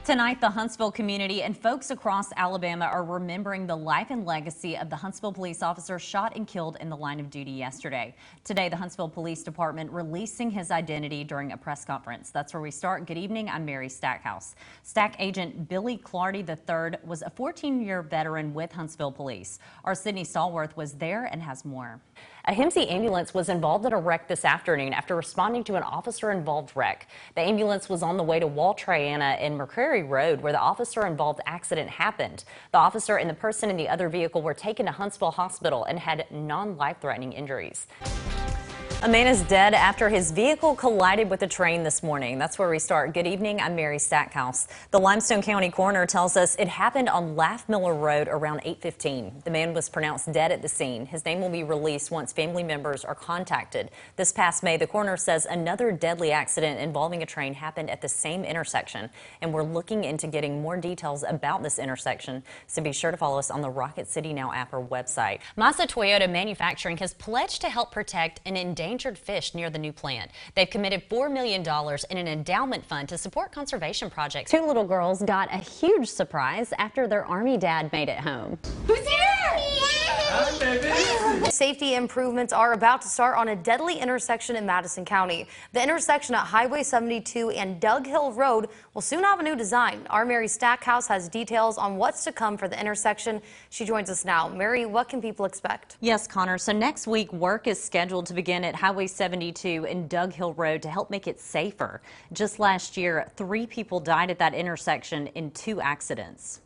Tonight, the Huntsville community and folks across Alabama are remembering the life and legacy of the Huntsville police officer shot and killed in the line of duty yesterday. Today, the Huntsville Police Department releasing his identity during a press conference. That's where we start. Good evening. I'm Mary Stackhouse. Stack Agent Billy Clardy III was a 14-year veteran with Huntsville Police. Our Sydney Stallworth was there and has more. A Hemsey ambulance was involved in a wreck this afternoon after responding to an officer-involved wreck. The ambulance was on the way to Wall Triana and McCrary Road, where the officer-involved accident happened. The officer and the person in the other vehicle were taken to Huntsville Hospital and had non-life-threatening injuries. A man is dead after his vehicle collided with a train this morning. That's where we start. Good evening. I'm Mary Stackhouse. The Limestone County coroner tells us it happened on Laugh Miller Road around 8:15. The man was pronounced dead at the scene. His name will be released once family members are contacted. This past May, the coroner says another deadly accident involving a train happened at the same intersection, and we're looking into getting more details about this intersection. So be sure to follow us on the Rocket City Now app or website. Masa Toyota Manufacturing has pledged to help protect an endangered fish near the new plant. They've committed $4 million in an endowment fund to support conservation projects. Two little girls got a huge surprise after their Army dad made it home. Who's here? Safety improvements are about to start on a deadly intersection in Madison County. The intersection at Highway 72 and Doug Hill Road will soon have a new design. Our Mary Stackhouse has details on what's to come for the intersection. She joins us now. Mary, what can people expect? Yes, Connor. So next week, work is scheduled to begin at Highway 72 and Doug Hill Road to help make it safer. Just last year, 3 people died at that intersection in 2 accidents.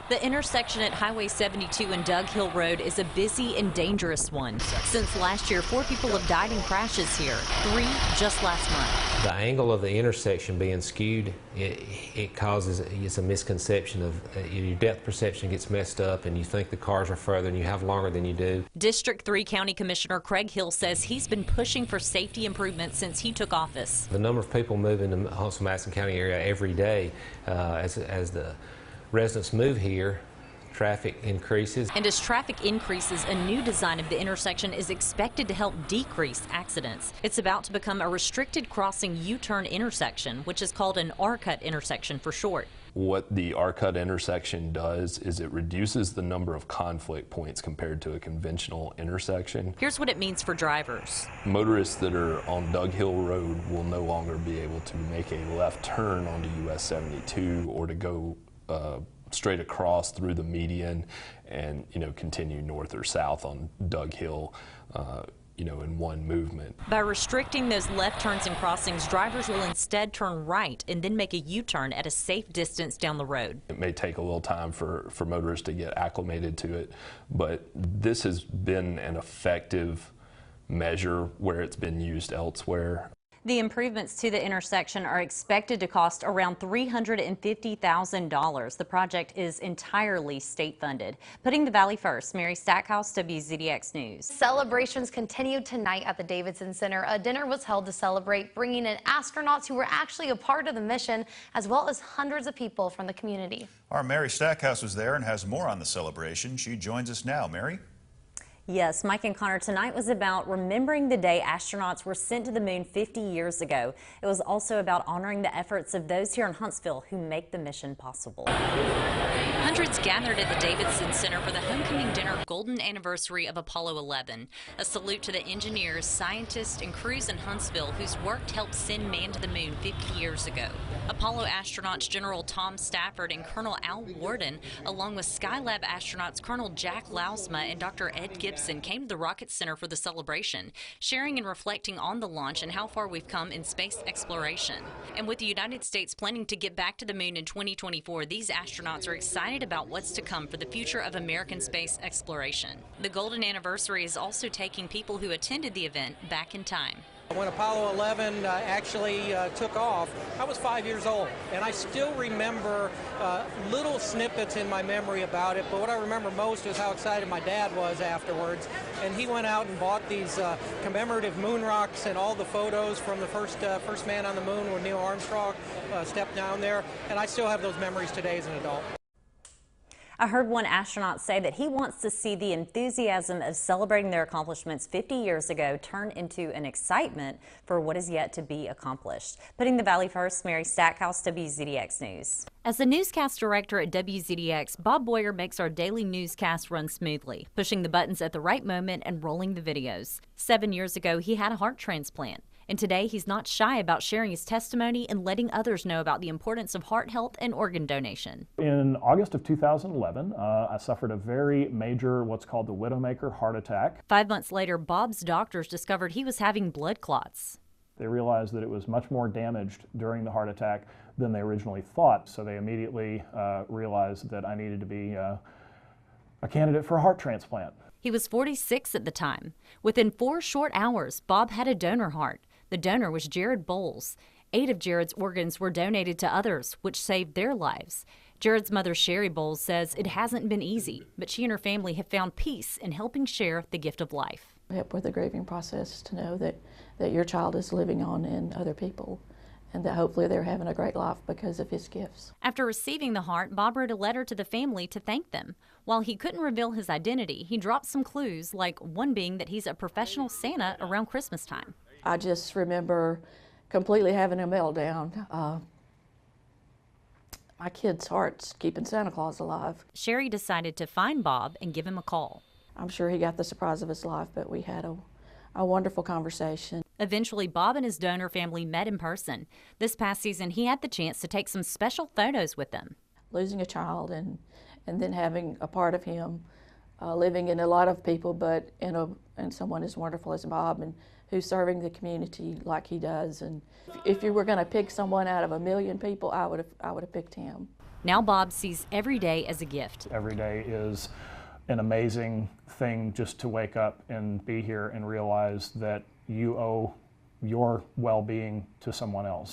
The intersection at Highway 72 and Doug Hill Road is a busy and dangerous one. Since last year, 4 people have died in crashes here, 3 just last month. The angle of the intersection being skewed, it causes a misconception of your depth perception gets messed up and you think the cars are further and you have longer than you do. District 3 County Commissioner Craig Hill says he's been pushing for safety improvements since he took office. The number of people moving to the Huntsville-Madison County area every day as the residents move here, traffic increases. And as traffic increases, a new design of the intersection is expected to help decrease accidents. It's about to become a restricted crossing U-turn intersection, which is called an R-cut intersection for short. What the R-cut intersection does is it reduces the number of conflict points compared to a conventional intersection. Here's what it means for drivers. Motorists that are on Doug Hill Road will no longer be able to make a left turn onto US 72 or to go straight across through the median and continue north or south on Doug Hill in one movement. By restricting those left turns and crossings, drivers will instead turn right and then make a U-turn at a safe distance down the road. It may take a little time for motorists to get acclimated to it, but this has been an effective measure where it's been used elsewhere. The improvements to the intersection are expected to cost around $350,000. The project is entirely state funded. Putting the Valley first, Mary Stackhouse, WZDX News. Celebrations continued tonight at the Davidson Center. A dinner was held to celebrate bringing in astronauts who were actually a part of the mission, as well as hundreds of people from the community. Our Mary Stackhouse was there and has more on the celebration. She joins us now. Mary? Yes, Mike and Connor, tonight was about remembering the day astronauts were sent to the moon 50 years ago. It was also about honoring the efforts of those here in Huntsville who make the mission possible. Hundreds gathered at the Davidson Center for the homecoming dinner golden anniversary of Apollo 11. A salute to the engineers, scientists, and crews in Huntsville whose work helped send man to the moon 50 years ago. Apollo astronauts General Tom Stafford and Colonel Al Worden, along with Skylab astronauts Colonel Jack Lausma and Dr. Ed Gibson, came to the Rocket Center for the celebration, sharing and reflecting on the launch and how far we've come in space exploration. And with the United States planning to get back to the moon in 2024, these astronauts are excited about what's to come for the future of American space exploration. The golden anniversary is also taking people who attended the event back in time. When Apollo 11 actually took off, I was 5 years old, and I still remember little snippets in my memory about it, but what I remember most is how excited my dad was afterwards, and he went out and bought these commemorative moon rocks and all the photos from the first man on the moon when Neil Armstrong stepped down there, and I still have those memories today as an adult. I heard one astronaut say that he wants to see the enthusiasm of celebrating their accomplishments 50 years ago turn into an excitement for what is yet to be accomplished. Putting the Valley first, Mary Stackhouse, WZDX News. As the newscast director at WZDX, Bob Boyer makes our daily newscast run smoothly, pushing the buttons at the right moment and rolling the videos. 7 years ago, he had a heart transplant. And today, he's not shy about sharing his testimony and letting others know about the importance of heart health and organ donation. In August of 2011, I suffered a very major, what's called the Widowmaker heart attack. 5 months later, Bob's doctors discovered he was having blood clots. They realized that it was much more damaged during the heart attack than they originally thought, so they immediately realized that I needed to be a candidate for a heart transplant. He was 46 at the time. Within 4 short hours, Bob had a donor heart. The donor was Jared Bowles. 8 of Jared's organs were donated to others, which saved their lives. Jared's mother, Sherry Bowles, says it hasn't been easy, but she and her family have found peace in helping share the gift of life. Help with the grieving process to know that your child is living on in other people, and that hopefully they're having a great life because of his gifts. After receiving the heart, Bob wrote a letter to the family to thank them. While he couldn't reveal his identity, he dropped some clues, like one being that he's a professional Santa around Christmas time. I just remember completely having a meltdown. My kid's heart's keeping Santa Claus alive. Sherry decided to find Bob and give him a call. I'm sure he got the surprise of his life, but we had a wonderful conversation. Eventually, Bob and his donor family met in person. This past season, he had the chance to take some special photos with them. Losing a child and then having a part of him living in a lot of people, but in someone as wonderful as Bob, and who's serving the community like he does. And if you were going to pick someone out of a million people, I would have picked him. Now Bob sees every day as a gift. Every day is an amazing thing just to wake up and be here and realize that you owe your well-being to someone else.